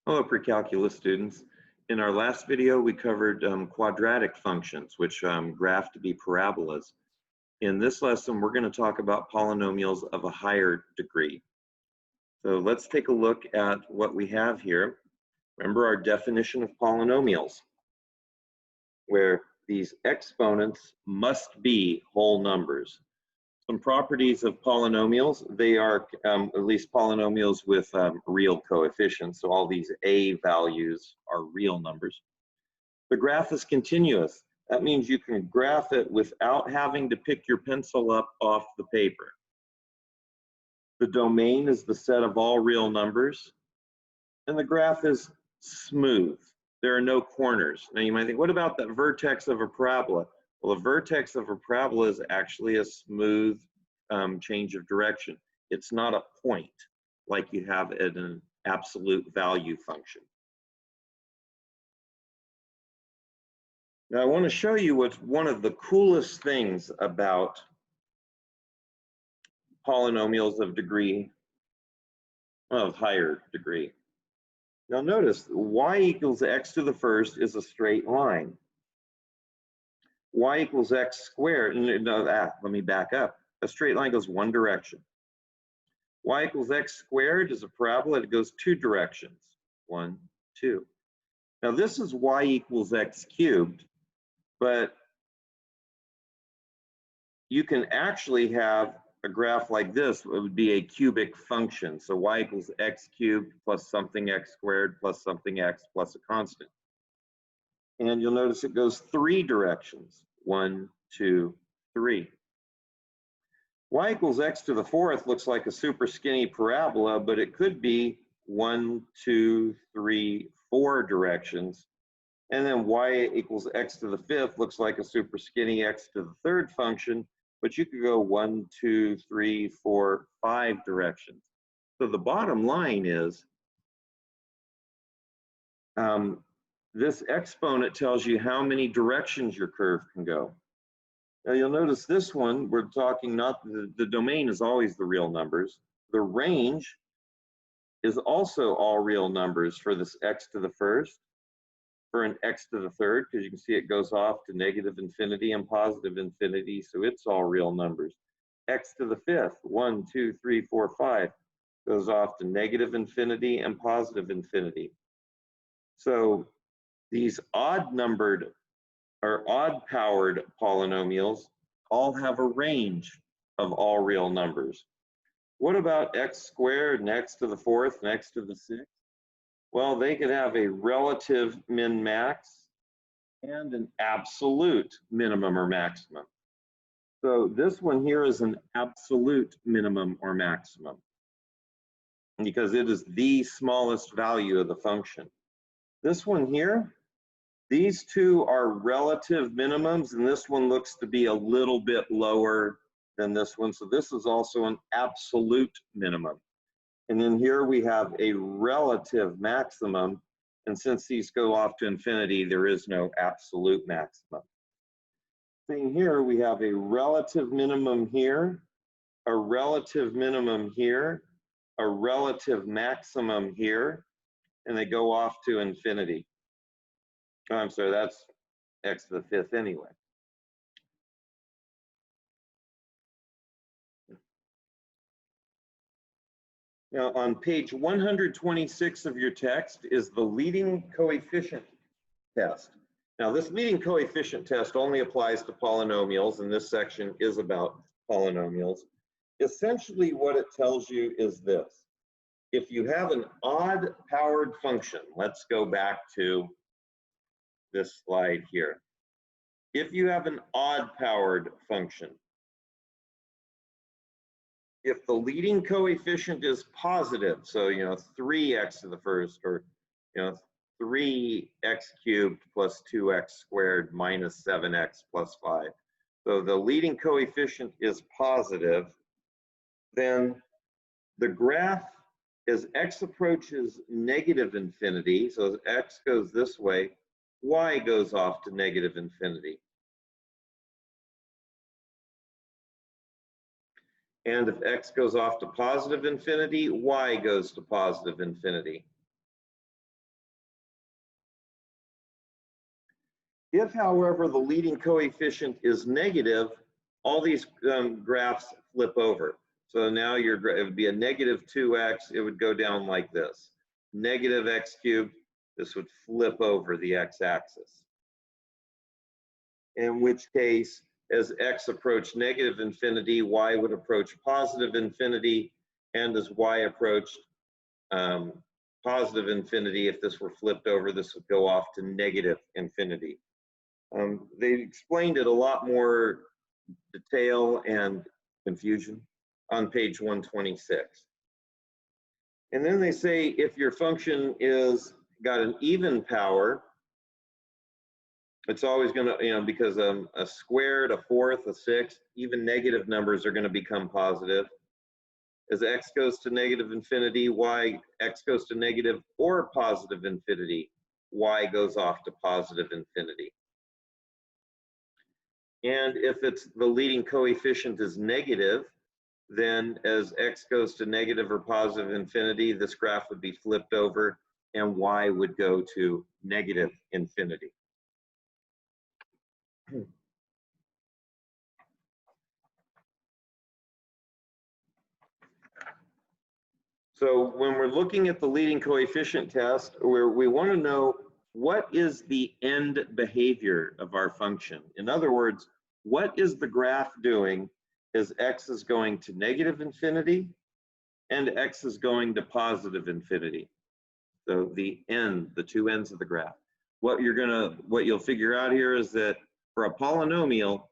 Hello, pre-calculus students. In our last video, we covered quadratic functions, which graph to be parabolas. In this lesson, we're going to talk about polynomials of a higher degree. So let's take a look at what we have here. Remember our definition of polynomials, where these exponents must be whole numbers. Some properties of polynomials, they are at least polynomials with real coefficients. So all these a values are real numbers. The graph is continuous. That means you can graph it without having to pick your pencil up off the paper. The domain is the set of all real numbers, and the graph is smooth. There are no corners. Now you might think, what about the vertex of a parabola? Well, a vertex of a parabola is actually a smooth change of direction. It's not a point like you have in an absolute value function. Now I want to show you what's one of the coolest things about polynomials of higher degree. Now notice y equals x to the first is a straight line. Y equals x squared, let me back up. A straight line goes one direction. Y equals x squared is a parabola, it goes two directions, 1, 2. Now this is y equals x cubed, but you can actually have a graph like this. It would be a cubic function. So y equals x cubed plus something x squared plus something x plus a constant. And you'll notice it goes three directions, 1, 2, 3. Y equals x to the fourth looks like a super skinny parabola, but it could be 1, 2, 3, 4 directions. And then y equals x to the fifth looks like a super skinny x to the third function, but you could go 1, 2, 3, 4, 5 directions. So the bottom line is this exponent tells you how many directions your curve can go. Now you'll notice this one, we're talking not, the domain is always the real numbers. The range is also all real numbers for this x to the first, for an x to the third, because you can see it goes off to negative infinity and positive infinity, so it's all real numbers. X to the fifth, 1, 2, 3, 4, 5, goes off to negative infinity and positive infinity. So these odd-numbered or odd-powered polynomials all have a range of all real numbers. What about x squared and x to the fourth and x to the sixth? Well, they could have a relative min-max and an absolute minimum or maximum. So this one here is an absolute minimum or maximum because it is the smallest value of the function. This one here, these two are relative minimums, and this one looks to be a little bit lower than this one. So this is also an absolute minimum. And then here we have a relative maximum. And since these go off to infinity, there is no absolute maximum. Same here, we have a relative minimum here, a relative minimum here, a relative maximum here, and they go off to infinity. Oh, I'm sorry, that's x to the fifth anyway. Now on page 126 of your text is the leading coefficient test. Now this leading coefficient test only applies to polynomials, and this section is about polynomials. Essentially what it tells you is this. If you have an odd powered function, let's go back to this slide here. If you have an odd powered function, if the leading coefficient is positive, so 3x to the first, or 3x cubed plus 2x squared minus 7x plus 5. So the leading coefficient is positive, then the graph as x approaches negative infinity, so as x goes this way, y goes off to negative infinity. And if x goes off to positive infinity, y goes to positive infinity. If, however, the leading coefficient is negative, all these graphs flip over. So now it would be a negative 2x, it would go down like this. Negative x cubed, this would flip over the x-axis. In which case, as x approached negative infinity, y would approach positive infinity, and as y approached positive infinity, if this were flipped over, this would go off to negative infinity. They explained it a lot more detail and confusion on page 126. And then they say if your function is got an even power, it's always going to, because a squared, a fourth, a sixth, even negative numbers are going to become positive. As x goes to negative infinity, x goes to negative or positive infinity, y goes off to positive infinity. And if it's the leading coefficient is negative, then as x goes to negative or positive infinity, this graph would be flipped over and y would go to negative infinity. So when we're looking at the leading coefficient test, we want to know what is the end behavior of our function. In other words, what is the graph doing as x is going to negative infinity and x is going to positive infinity. So the two ends of the graph. What you'll figure out here is that for a polynomial,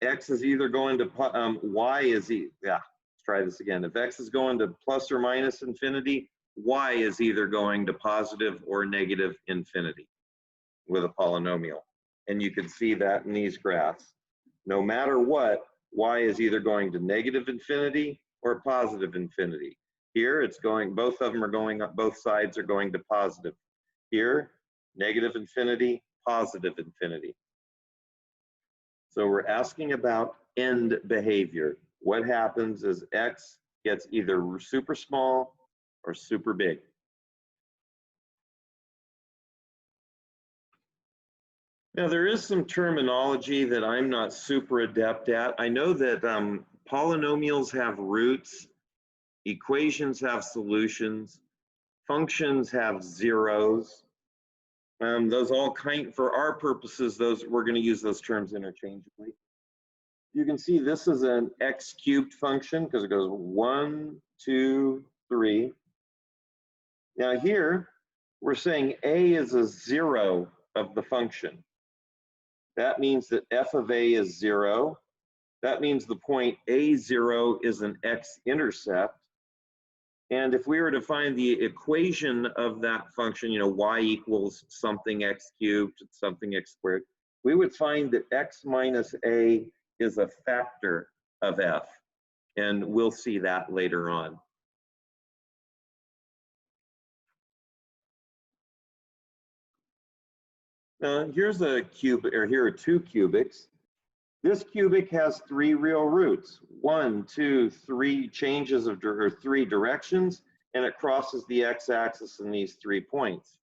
x is either going to let's try this again. If x is going to plus or minus infinity, y is either going to positive or negative infinity with a polynomial. And you can see that in these graphs. No matter what, y is either going to negative infinity or positive infinity. Here it's going, both of them are going up, both sides are going to positive. Here, negative infinity, positive infinity. So we're asking about end behavior. What happens is x gets either super small or super big. Now there is some terminology that I'm not super adept at. I know that polynomials have roots, equations have solutions, functions have zeros. Those all for our purposes, we're going to use those terms interchangeably. You can see this is an x cubed function because it goes 1, 2, 3. Now here, we're saying a is a zero of the function. That means that f of a is 0. That means the point a0 is an x-intercept. And if we were to find the equation of that function, y equals something x cubed, something x squared, we would find that x minus a is a factor of f. And we'll see that later on. Here's a cube, or here are two cubics. This cubic has 3 real roots. 1, 2, 3 changes of, or 3 directions, and it crosses the x-axis in these 3 points.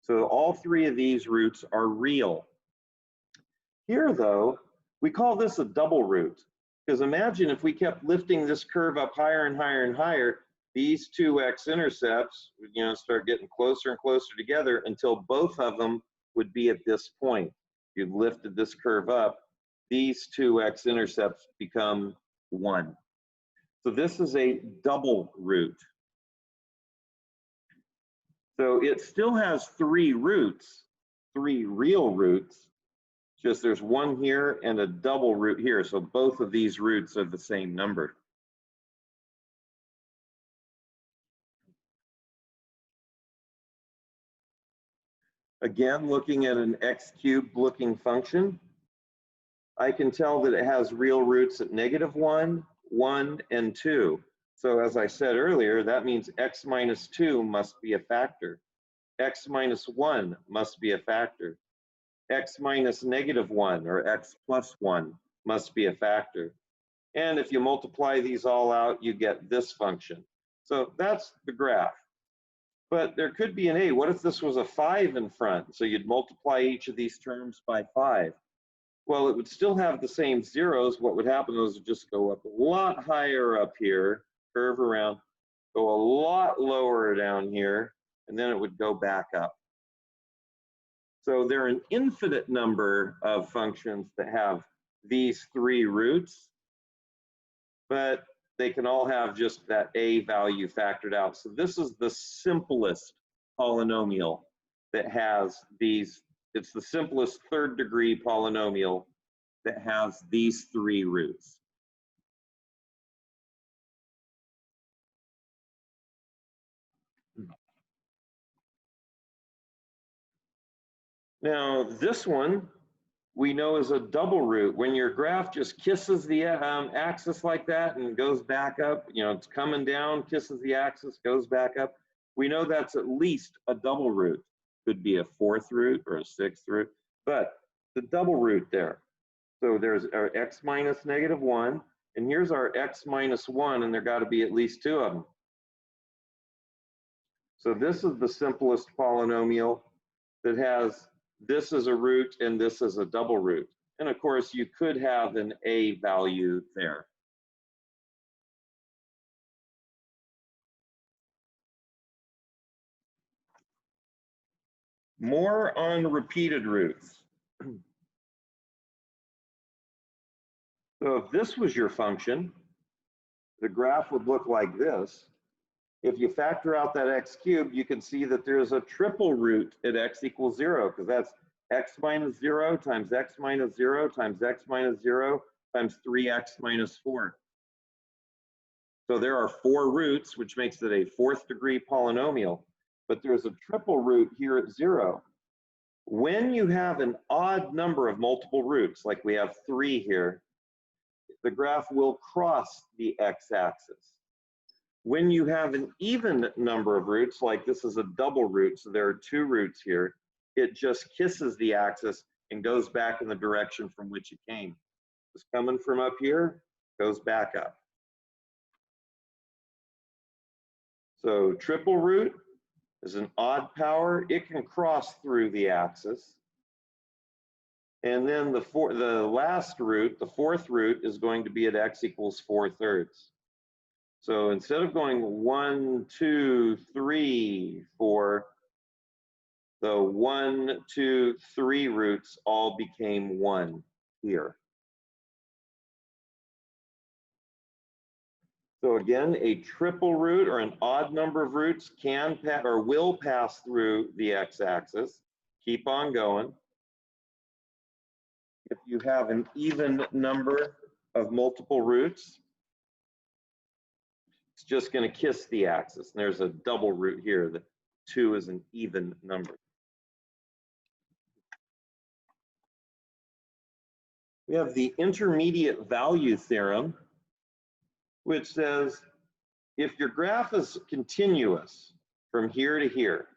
So all 3 of these roots are real. Here, though, we call this a double root, because imagine if we kept lifting this curve up higher and higher and higher, these 2 x-intercepts would start getting closer and closer together until both of them would be at this point. You've lifted this curve up, these 2 x-intercepts become 1. So this is a double root. So it still has 3 roots, 3 real roots, just there's 1 here and a double root here. So both of these roots are the same number. Again, looking at an x cubed looking function, I can tell that it has real roots at -1, 1, and 2. So as I said earlier, that means x minus 2 must be a factor. X minus 1 must be a factor. X minus -1 or x plus 1 must be a factor. And if you multiply these all out, you get this function. So that's the graph. But there could be an a. What if this was a 5 in front? So you'd multiply each of these terms by 5. Well, it would still have the same zeros. What would happen is it would just go up a lot higher up here, curve around, go a lot lower down here, and then it would go back up. So there are an infinite number of functions that have these 3 roots, but they can all have just that a value factored out. So this is the simplest polynomial that has these. It's the simplest 3rd degree polynomial that has these 3 roots. Now this one we know is a double root. When your graph just kisses the axis like that and goes back up, you know, it's coming down, kisses the axis, goes back up, we know that's at least a double root. Could be a 4th root or a 6th root, but the double root there. So there's our x minus -1, and here's our x minus 1, and there got to be at least 2 of them. So this is the simplest polynomial that has this as a root and this as a double root. And of course, you could have an a value there. More on repeated roots. So if this was your function, the graph would look like this. If you factor out that x cubed, you can see that there's a triple root at x equals 0, because that's x minus 0 times x minus 0 times x minus 0 times 3x minus 4. So there are 4 roots, which makes it a 4th degree polynomial, but there's a triple root here at 0. When you have an odd number of multiple roots, like we have 3 here, the graph will cross the x-axis. When you have an even number of roots, like this is a double root, so there are 2 roots here, it just kisses the axis and goes back in the direction from which it came. It's coming from up here, goes back up. So triple root is an odd power. It can cross through the axis. And then the last root, the 4th root, is going to be at x equals 4/3. So instead of going 1, 2, 3, 4, the 1, 2, 3 roots all became 1 here. So again, a triple root or an odd number of roots can or will pass through the x-axis. Keep on going. If you have an even number of multiple roots, it's just going to kiss the axis. And there's a double root here. The 2 is an even number. We have the intermediate value theorem, which says if your graph is continuous from here to here,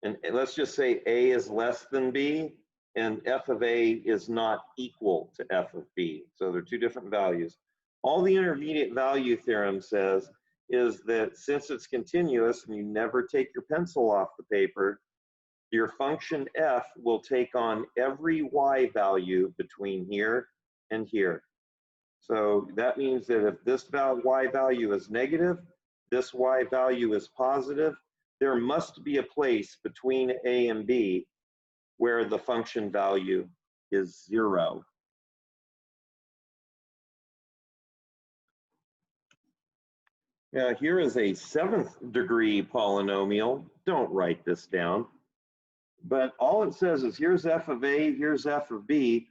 and let's just say a is less than b, and f of a is not equal to f of b, so they're 2 different values. All the intermediate value theorem says is that since it's continuous and you never take your pencil off the paper, your function f will take on every y value between here and here. So that means that if this y value is negative, this y value is positive, there must be a place between a and b where the function value is 0. Now here is a 7th degree polynomial. Don't write this down. But all it says is here's f of a, here's f of b.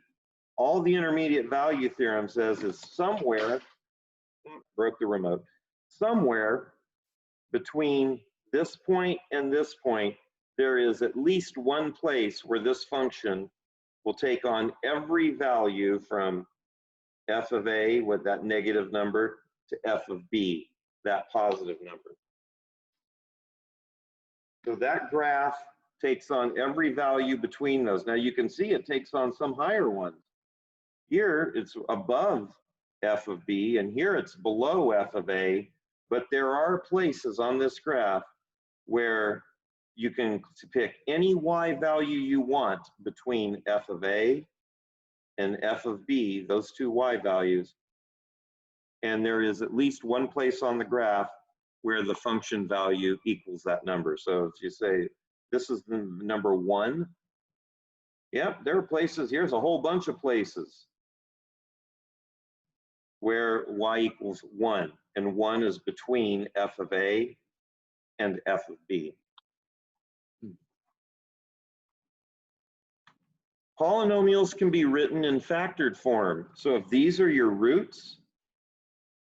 All the intermediate value theorem says is somewhere, broke the remote, somewhere between this point and this point, there is at least one place where this function will take on every value from f of a with that negative number to f of b, that positive number. So that graph takes on every value between those. Now you can see it takes on some higher ones. Here it's above f of b, and here it's below f of a, but there are places on this graph where you can pick any y value you want between f of a and f of b, those two y values, and there is at least one place on the graph where the function value equals that number. So if you say, this is the number 1, yep, there are places, here's a whole bunch of places where y equals 1, and 1 is between f of a and f of b. Polynomials can be written in factored form. So if these are your roots,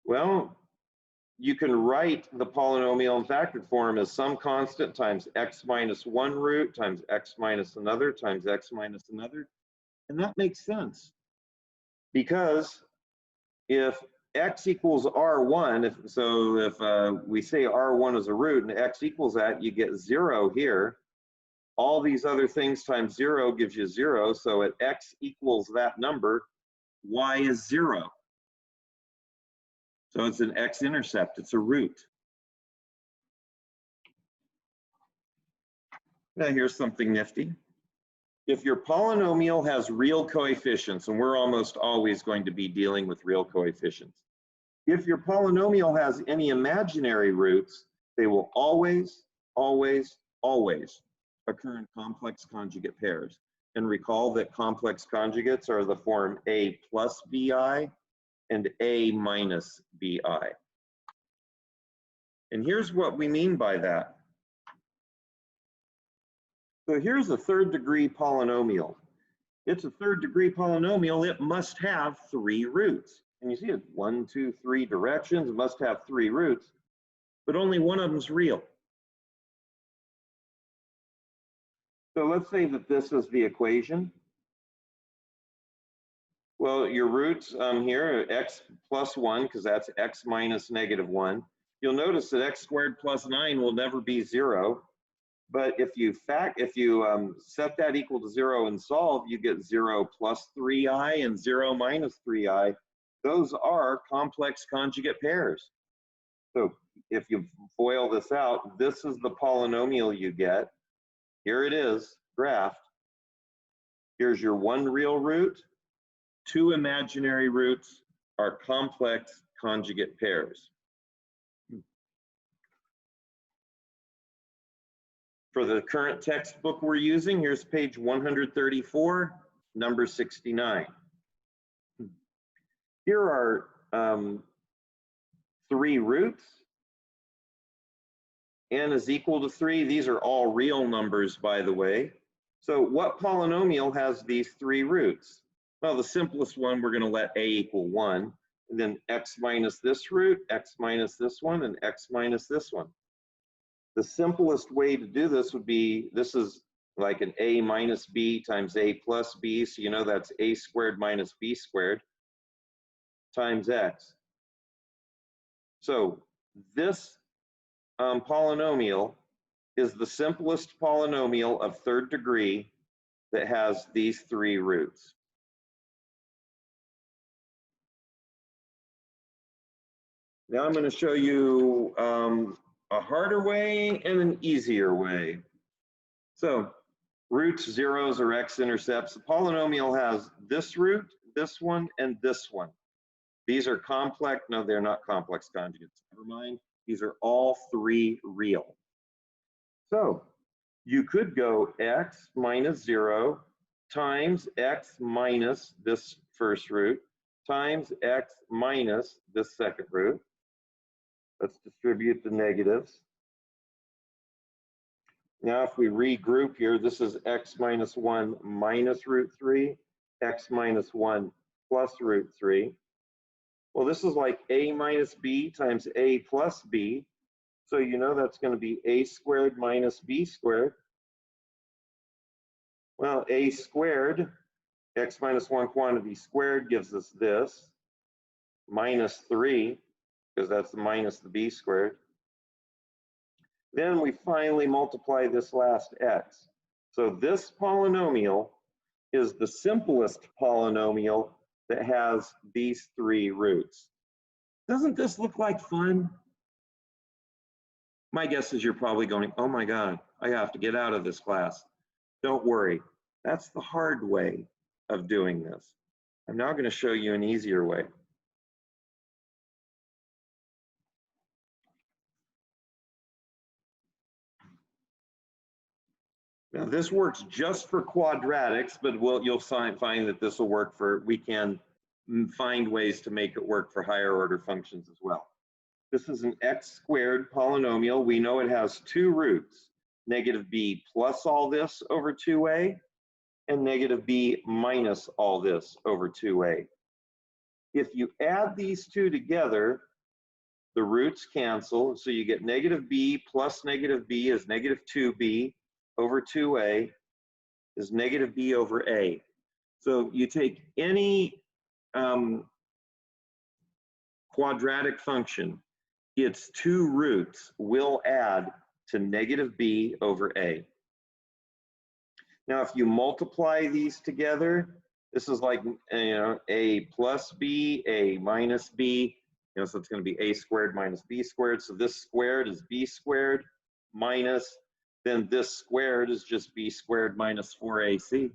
well, you can write the polynomial in factored form as some constant times x minus 1 root times x minus another times x minus another. And that makes sense, because if x equals r1, if we say r1 is a root and x equals that, you get 0 here. All these other things times 0 gives you 0. So at x equals that number, y is 0. So it's an x-intercept, it's a root. Now here's something nifty. If your polynomial has real coefficients, and we're almost always going to be dealing with real coefficients, if your polynomial has any imaginary roots, they will always, always, always occur in complex conjugate pairs. And recall that complex conjugates are the form a plus bi and a minus bi. And here's what we mean by that. So here's a third degree polynomial. It's a third degree polynomial. It must have 3 roots. And you see it, 1, 2, 3 directions. It must have 3 roots, but only one of them's real. So let's say that this is the equation. Well, your roots here are x plus 1, because that's x minus negative 1. You'll notice that x squared plus 9 will never be 0. But if you set that equal to 0 and solve, you get 0 plus 3i and 0 minus 3i. Those are complex conjugate pairs. So if you FOIL this out, this is the polynomial you get. Here it is, graphed. Here's your 1 real root. 2 imaginary roots are complex conjugate pairs. For the current textbook we're using, here's page 134, number 69. Here are 3 roots. N is equal to 3. These are all real numbers, by the way. So what polynomial has these 3 roots? Well, the simplest one, we're going to let a equal 1. And then x minus this root, x minus this one, and x minus this one. The simplest way to do this would be, this is like an a minus b times a plus b. So you know that's a squared minus b squared times x. So this polynomial is the simplest polynomial of third degree that has these 3 roots. Now I'm going to show you a harder way and an easier way. So roots, zeros, or x-intercepts. The polynomial has this root, this one, and this one. These are complex, no, they're not complex conjugates, never mind. These are all 3 real. So you could go x minus 0 times x minus this first root times x minus this second root. Let's distribute the negatives. Now if we regroup here, this is x minus 1 minus root 3, x minus 1 plus root 3. Well, this is like a minus b times a plus b. So you know that's going to be a squared minus b squared. Well, a squared, x minus 1 quantity squared gives us this, minus 3, because that's minus the b squared. Then we finally multiply this last x. So this polynomial is the simplest polynomial that has these 3 roots. Doesn't this look like fun? My guess is you're probably going, oh my God, I have to get out of this class. Don't worry, that's the hard way of doing this. I'm now going to show you an easier way. Now this works just for quadratics, but you'll find that this will work for, we can find ways to make it work for higher order functions as well. This is an x squared polynomial. We know it has two roots, negative b plus all this over 2a, and negative b minus all this over 2a. If you add these two together, the roots cancel, so you get negative b plus negative b is negative 2b over 2a is negative b over a. So you take any quadratic function, its two roots will add to negative b over a. Now, if you multiply these together, this is like, a plus b, a minus b, so it's going to be a squared minus b squared. So this squared is b squared minus, then this squared is just b squared minus 4ac.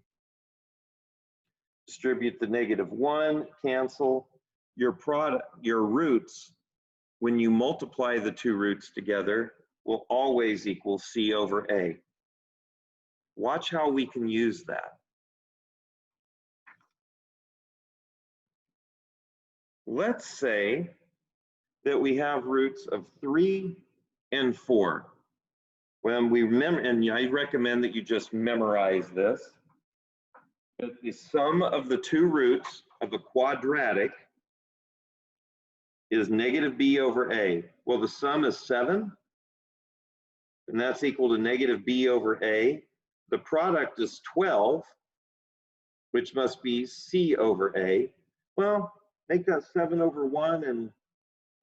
Distribute the -1, cancel. Your product, your roots, when you multiply the two roots together, will always equal c over a. Watch how we can use that. Let's say that we have roots of 3 and 4. When we remember, and I recommend that you just memorize this, that the sum of the two roots of a quadratic is negative b over a. Well, the sum is 7, and that's equal to negative b over a. The product is 12, which must be c over a. Well, make that 7 over 1 and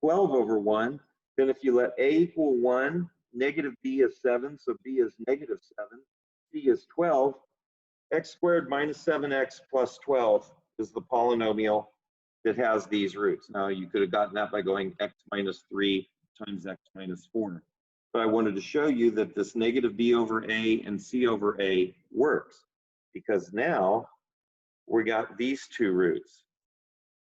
12 over 1. Then if you let a equal 1, negative b is 7, so b is negative 7. C is 12. X squared minus 7x plus 12 is the polynomial that has these roots. Now, you could have gotten that by going x minus 3 times x minus 4. But I wanted to show you that this negative b over a and c over a works, because now we got these two roots.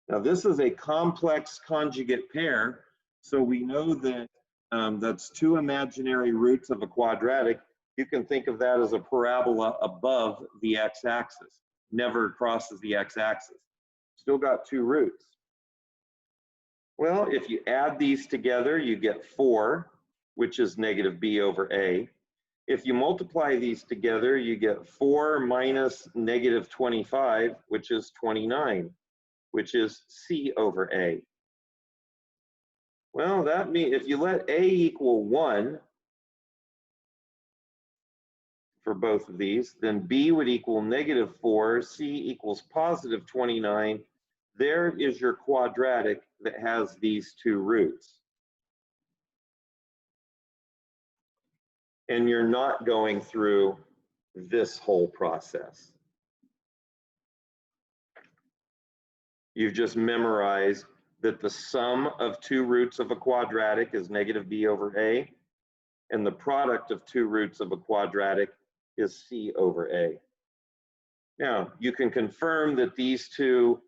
Now, this is a complex conjugate pair, so we know that that's two imaginary roots of a quadratic. You can think of that as a parabola above the x-axis, never crosses the x-axis. Still got two roots. Well, if you add these together, you get 4, which is negative b over a. If you multiply these together, you get 4 minus negative 25, which is 29, which is c over a. Well, that means if you let a equal 1 for both of these, then b would equal negative 4, c equals positive 29. There is your quadratic that has these two roots. And you're not going through this whole process. You've just memorized that the sum of two roots of a quadratic is negative b over a, and the product of two roots of a quadratic is c over a. Now, you can confirm that these two,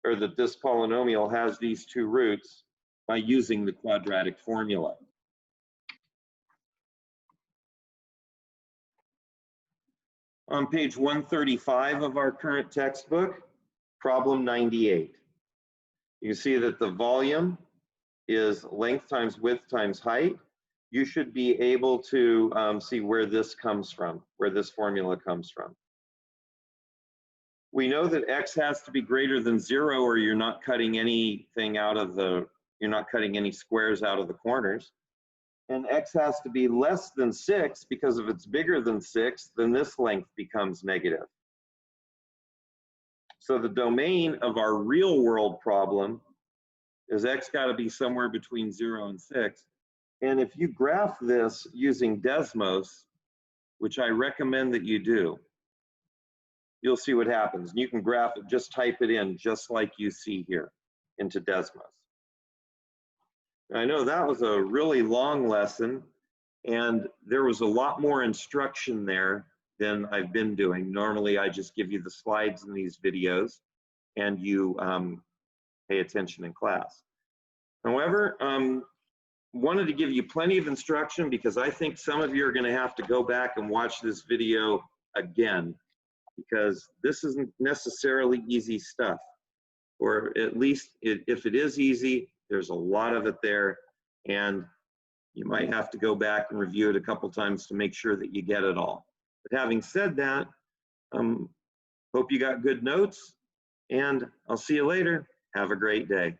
or that this polynomial has these two roots by using the quadratic formula. On page 135 of our current textbook, problem 98. You can see that the volume is length times width times height. You should be able to see where this comes from, where this formula comes from. We know that x has to be greater than 0 or you're not cutting anything out of the, you're not cutting any squares out of the corners. And x has to be less than 6, because if it's bigger than 6, then this length becomes negative. So the domain of our real world problem is x got to be somewhere between 0 and 6. And if you graph this using Desmos, which I recommend that you do, you'll see what happens. And you can graph it, just type it in just like you see here into Desmos. I know that was a really long lesson, And there was a lot more instruction there than I've been doing. Normally, I just give you the slides in these videos and you pay attention in class. However, wanted to give you plenty of instruction because I think some of you are going to have to go back and watch this video again, because this isn't necessarily easy stuff, or at least if it is easy, there's a lot of it there, and you might have to go back and review it a couple times to make sure that you get it all. But having said that, hope you got good notes, and I'll see you later. Have a great day.